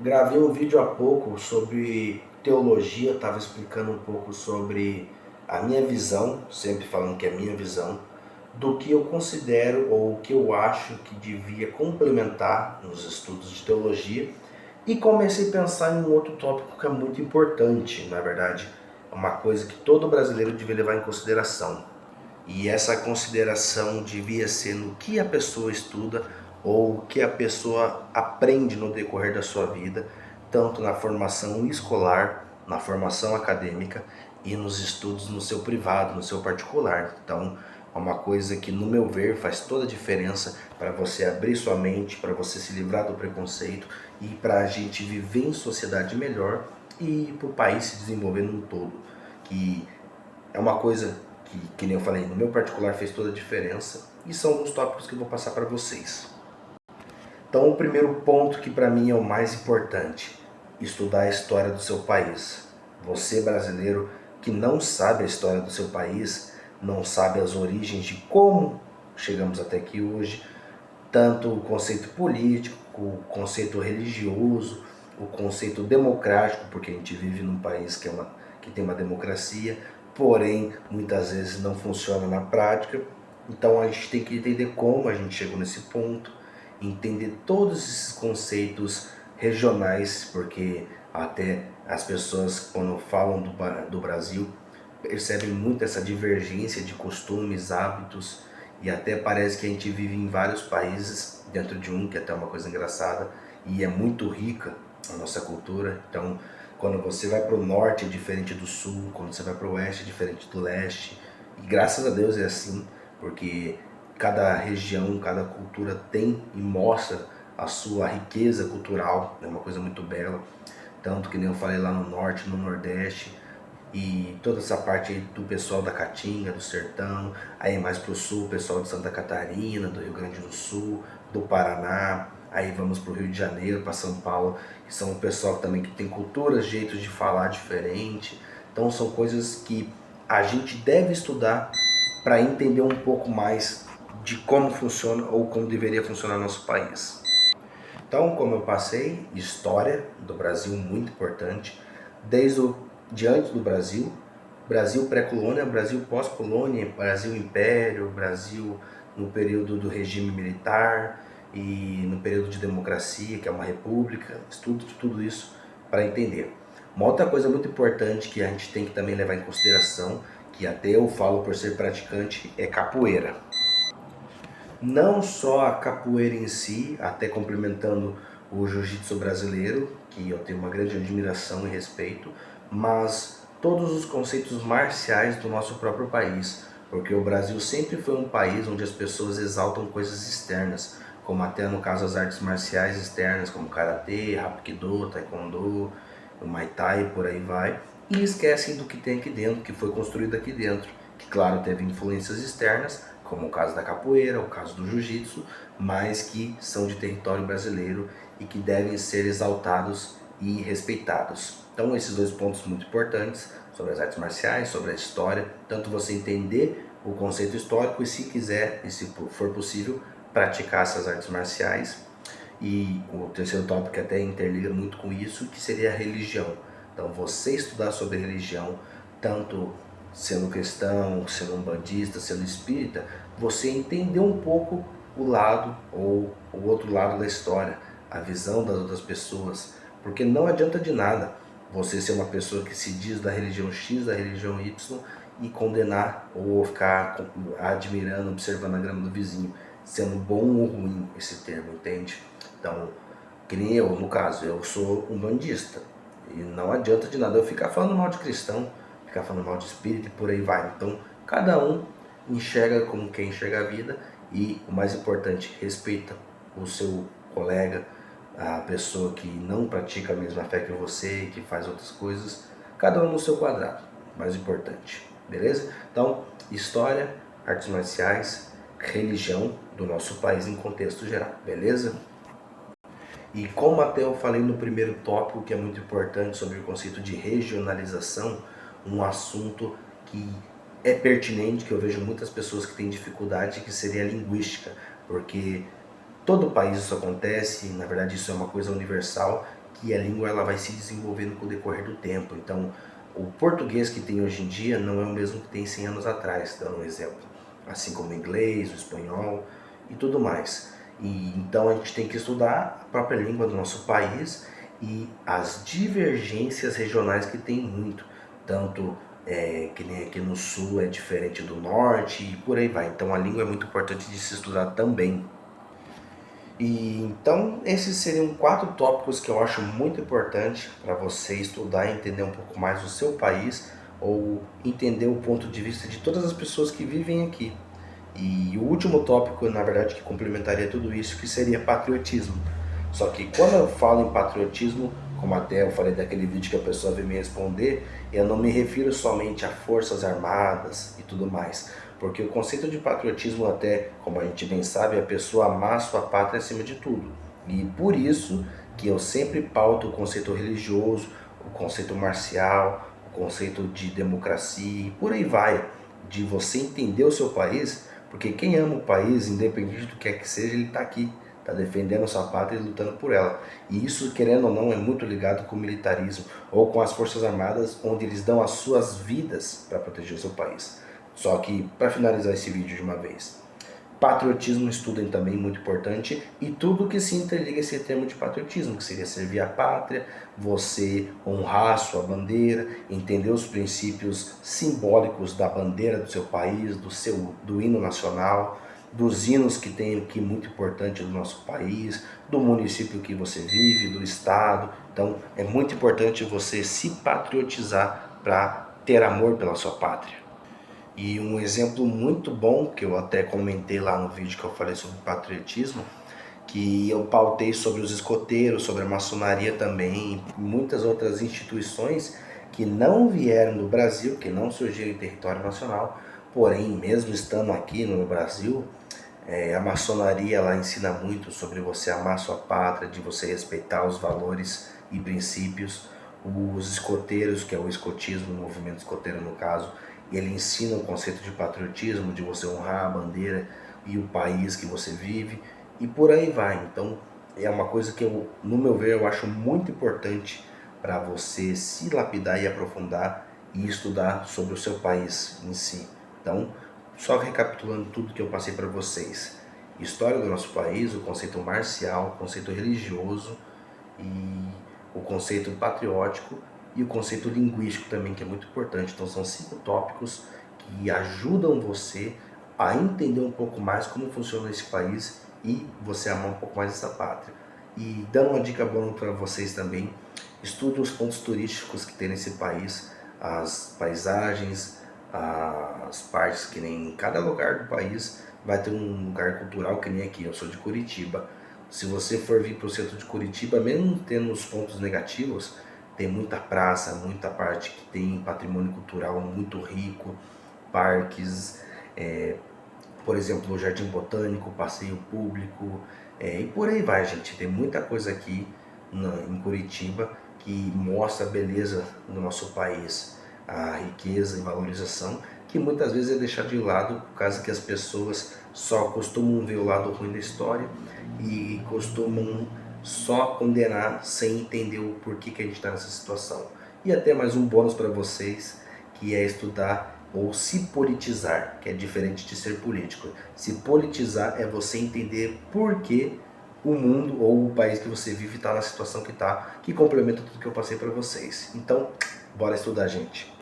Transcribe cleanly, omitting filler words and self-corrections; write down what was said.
Gravei um vídeo há pouco sobre teologia, estava explicando um pouco sobre a minha visão, sempre falando que é a minha visão, do que eu considero ou o que eu acho que devia complementar nos estudos de teologia. E comecei a pensar em um outro tópico que é muito importante, na verdade, é uma coisa que todo brasileiro devia levar em consideração. E essa consideração devia ser no que a pessoa estuda ou o que a pessoa aprende no decorrer da sua vida, tanto na formação escolar, na formação acadêmica e nos estudos no seu privado, no seu particular. Então, é uma coisa que, no meu ver, faz toda a diferença para você abrir sua mente, para você se livrar do preconceito e para a gente viver em sociedade melhor e para o país se desenvolver num todo. Que é uma coisa que nem eu falei, no meu particular fez toda a diferença e são alguns tópicos que eu vou passar para vocês. Então, o primeiro ponto que para mim é o mais importante, estudar a história do seu país. Você, brasileiro, que não sabe a história do seu país, não sabe as origens de como chegamos até aqui hoje, tanto o conceito político, o conceito religioso, o conceito democrático, porque a gente vive num país que tem uma democracia, porém muitas vezes não funciona na prática. Então a gente tem que entender como a gente chegou nesse ponto, entender todos esses conceitos regionais, porque até as pessoas quando falam do Brasil percebem muito essa divergência de costumes, hábitos, e até parece que a gente vive em vários países dentro de um, que é até uma coisa engraçada, e é muito rica a nossa cultura. Então, quando você vai para o norte é diferente do sul, quando você vai para o oeste é diferente do leste, e graças a Deus é assim, porque cada região, cada cultura tem e mostra a sua riqueza cultural, é uma coisa muito bela. Tanto que nem eu falei lá no norte, no nordeste, e toda essa parte aí do pessoal da Caatinga, do Sertão, aí mais pro sul, o pessoal de Santa Catarina, do Rio Grande do Sul, do Paraná, aí vamos pro Rio de Janeiro, para São Paulo, que são um pessoal também que tem culturas, jeitos de falar diferente. Então são coisas que a gente deve estudar para entender um pouco mais de como funciona ou como deveria funcionar nosso país. Então, como eu passei, história do Brasil muito importante, desde o diante do Brasil, Brasil pré-colônia, Brasil pós-colônia, Brasil império, Brasil no período do regime militar e no período de democracia, que é uma república, estudo de tudo isso para entender. Uma outra coisa muito importante que a gente tem que também levar em consideração, que até eu falo por ser praticante, é capoeira. Não só a capoeira em si, até complementando o jiu-jitsu brasileiro, que eu tenho uma grande admiração e respeito, mas todos os conceitos marciais do nosso próprio país, porque o Brasil sempre foi um país onde as pessoas exaltam coisas externas, como até no caso as artes marciais externas, como karatê, hapkido, taekwondo, o muay thai e por aí vai, e esquecem do que tem aqui dentro, que foi construído aqui dentro, que claro teve influências externas, como o caso da capoeira, o caso do jiu-jitsu, mas que são de território brasileiro e que devem ser exaltados e respeitados. Então esses dois pontos muito importantes sobre as artes marciais, sobre a história, tanto você entender o conceito histórico e se quiser, e se for possível, praticar essas artes marciais. E o terceiro tópico até interliga muito com isso, que seria a religião. Então você estudar sobre religião, tanto sendo cristão, sendo umbandista, sendo espírita, você entender um pouco o lado ou o outro lado da história, a visão das outras pessoas, porque não adianta de nada você ser uma pessoa que se diz da religião X, da religião Y e condenar ou ficar admirando, observando a grama do vizinho, sendo bom ou ruim esse termo, entende? Então, que nem eu, no caso, eu sou umbandista e não adianta de nada eu ficar falando mal de cristão, ficar falando mal de espírito e por aí vai. Então, cada um enxerga como quem enxerga a vida e, o mais importante, respeita o seu colega, a pessoa que não pratica a mesma fé que você, que faz outras coisas, cada um no seu quadrado, mais importante, beleza? Então, história, artes marciais, religião do nosso país em contexto geral, beleza? E como até eu falei no primeiro tópico, que é muito importante sobre o conceito de regionalização, um assunto que é pertinente, que eu vejo muitas pessoas que têm dificuldade, que seria a linguística, porque todo país isso acontece, na verdade isso é uma coisa universal, que a língua ela vai se desenvolvendo com o decorrer do tempo. Então, o português que tem hoje em dia não é o mesmo que tem 100 anos atrás, dando um exemplo. Assim como o inglês, o espanhol e tudo mais. E então a gente tem que estudar a própria língua do nosso país e as divergências regionais que tem muito, tanto que nem aqui no sul é diferente do norte e por aí vai. Então a língua é muito importante de se estudar também. E então esses seriam 4 tópicos que eu acho muito importante para você estudar e entender um pouco mais o seu país ou entender o ponto de vista de todas as pessoas que vivem aqui. E o último tópico, na verdade, que complementaria tudo isso, que seria patriotismo. Só que quando eu falo em patriotismo, como até eu falei daquele vídeo que a pessoa veio me responder, eu não me refiro somente a forças armadas e tudo mais. Porque o conceito de patriotismo, até como a gente bem sabe, é a pessoa amar a sua pátria acima de tudo. E por isso que eu sempre pauto o conceito religioso, o conceito marcial, o conceito de democracia e por aí vai. De você entender o seu país, porque quem ama o país, independente do que é que seja, ele está aqui, está defendendo a sua pátria e lutando por ela. E isso, querendo ou não, é muito ligado com o militarismo ou com as forças armadas, onde eles dão as suas vidas para proteger o seu país. Só que, para finalizar esse vídeo de uma vez, patriotismo estudem também, muito importante, e tudo que se interliga a esse termo de patriotismo, que seria servir a pátria, você honrar a sua bandeira, entender os princípios simbólicos da bandeira do seu país, do hino nacional, dos hinos que tem aqui muito importante do nosso país, do município que você vive, do estado. Então é muito importante você se patriotizar para ter amor pela sua pátria. E um exemplo muito bom, que eu até comentei lá no vídeo que eu falei sobre patriotismo, que eu pautei sobre os escoteiros, sobre a maçonaria também, e muitas outras instituições que não vieram do Brasil, que não surgiram em território nacional, porém, mesmo estando aqui no Brasil, a maçonaria ela ensina muito sobre você amar sua pátria, de você respeitar os valores e princípios. Os escoteiros, que é o escotismo, o movimento escoteiro no caso, ele ensina o conceito de patriotismo, de você honrar a bandeira e o país que você vive e por aí vai. Então é uma coisa que eu, no meu ver, eu acho muito importante para você se lapidar e aprofundar e estudar sobre o seu país em si. Então, só recapitulando tudo que eu passei para vocês. História do nosso país, o conceito marcial, o conceito religioso e o conceito patriótico e o conceito linguístico também, que é muito importante. Então são 5 tópicos que ajudam você a entender um pouco mais como funciona esse país e você amar um pouco mais essa pátria. E dando uma dica boa para vocês também, estude os pontos turísticos que tem nesse país, as paisagens, as partes que nem em cada lugar do país vai ter um lugar cultural que nem aqui. Eu sou de Curitiba. Se você for vir para o centro de Curitiba, mesmo tendo os pontos negativos, tem muita praça, muita parte que tem patrimônio cultural muito rico, parques, por exemplo, o Jardim Botânico, passeio público, e por aí vai, gente. Tem muita coisa aqui em Curitiba que mostra a beleza do nosso país, a riqueza e valorização, que muitas vezes é deixado de lado por causa que as pessoas só costumam ver o lado ruim da história e costumam só condenar sem entender o porquê que a gente está nessa situação. E até mais um bônus para vocês, que é estudar ou se politizar, que é diferente de ser político. Se politizar é você entender por que o mundo ou o país que você vive está na situação que está, que complementa tudo que eu passei para vocês. Então, bora estudar, gente.